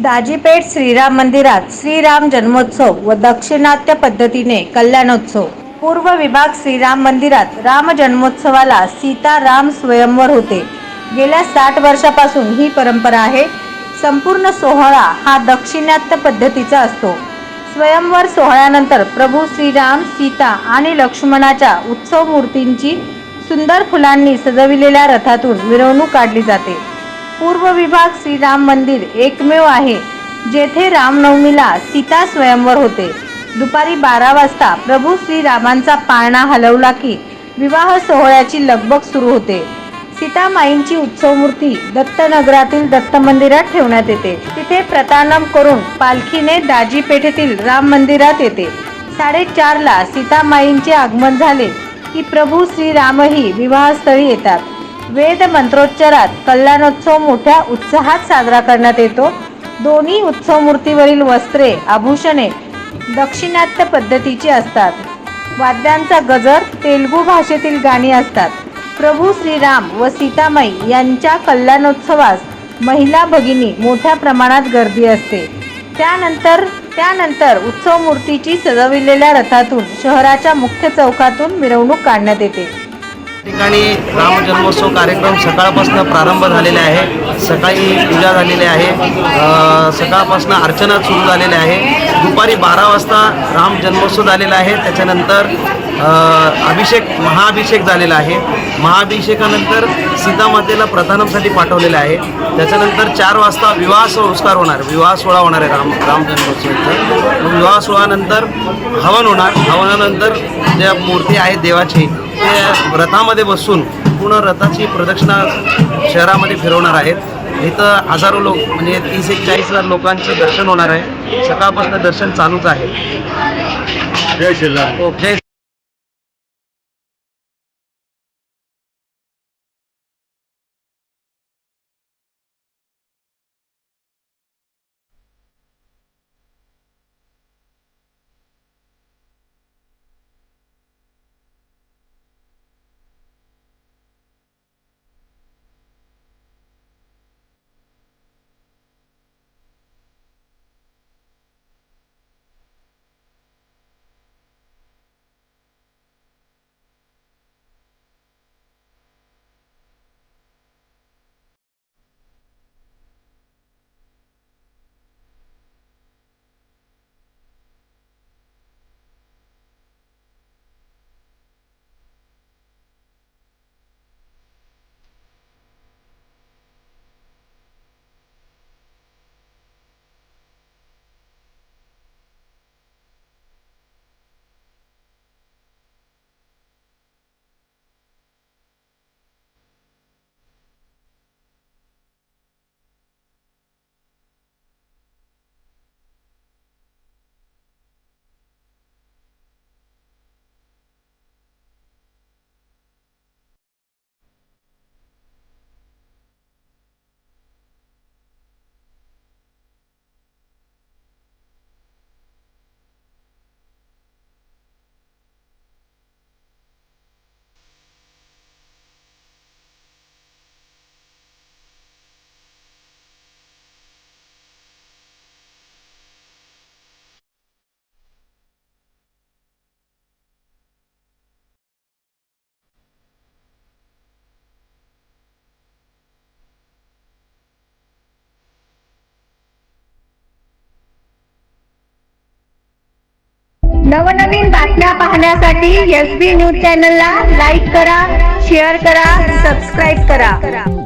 दाजीपेठ श्रीराम मंदिरात श्रीराम जन्मोत्सव व दक्षिणात्य पद्धतीने कल्याणोत्सव। पूर्व विभाग श्रीराम मंदिरात राम जन्मोत्सवाला सीता राम स्वयंवर होते। गेल्या 60 वर्षापासून ही परंपरा आहे। संपूर्ण सोहळा हा दक्षिणात्य पद्धतीचा असतो। स्वयंवर सोहळ्यानंतर प्रभू श्रीराम, सीता आणि लक्ष्मणाच्या उत्सव मूर्तींची सुंदर फुलांनी सजविलेल्या रथातून मिरवणूक काढली जाते। पूर्व विभाग श्रीराम मंदिर एकमेव आहे जेथे रामनवमीला सीता स्वयंवर होते। दुपारी 12 वाजता प्रभू श्रीरामांचा पाळणा हलवला की विवाह सोहळ्याची लगबग सुरू होते। सीतामाईंची उत्सव मूर्ती दत्तनगरातील दत्त मंदिरात ठेवण्यात येते। तिथे प्रतानम करून पालखीने दाजी पेठेतील राम मंदिरात येते। 4:30 ला सीतामाईंचे आगमन झाले की प्रभू श्रीरामही विवाहस्थळी येतात। वेद मंत्रोच्चारात कल्याणोत्सव मोठ्या उत्साहात साजरा करण्यात येतो। दोन्ही उत्सव मूर्तीवरील वस्त्रे, आभूषणे दक्षिणात्य पद्धतीची असतात। वाद्यांचा गजर, तेलुगू भाषेतील गाणी असतात। प्रभू श्रीराम व सीतामाई यांच्या कल्याणोत्सवास महिला भगिनी मोठ्या प्रमाणात गर्दी असते। त्यानंतर उत्सव मूर्तीची सजविलेल्या रथातून शहराच्या मुख्य चौकातून मिरवणूक काढण्यात येते। ठिकाणी राम जन्मोत्सव कार्यक्रम सकाळपासून प्रारंभ झालेले आहे। सकाळी पूजा झालेली आहे, सकाळपासून अर्चना सुरू झालेली आहे। दुपारी 12 वाजता राम जन्मोत्सव झालेला आहे। त्याच्यानंतर महाअभिषेक झालेला आहे। महाअभिषेकानंतर सीतामातेला प्रधानमसाठी पाठवलेलं आहे। त्याच्यानंतर 4 वाजता विवाह संस्कार होणार, विवाह सोहळा होणार आहे राम जन्मोत्सवाचा। विवाह सोहळ्यानंतर हवन होणार। हवनानंतर ज्या मूर्ती आहेत देवाची ते रथामध्ये बसून पूर्ण रथाची प्रदक्षिणा शहरामध्ये फिरवणार आहेत। इथं हजारो लोक म्हणजे 30-40 लोकांचं दर्शन होणार आहे। सकाळपासून दर्शन चालूच आहे। जय श्रीराम। जय नवनवीन बातम्या पाहण्यासाठी SB न्यूज चॅनलला लाईक करा, शेअर करा, सबस्क्राईब करा।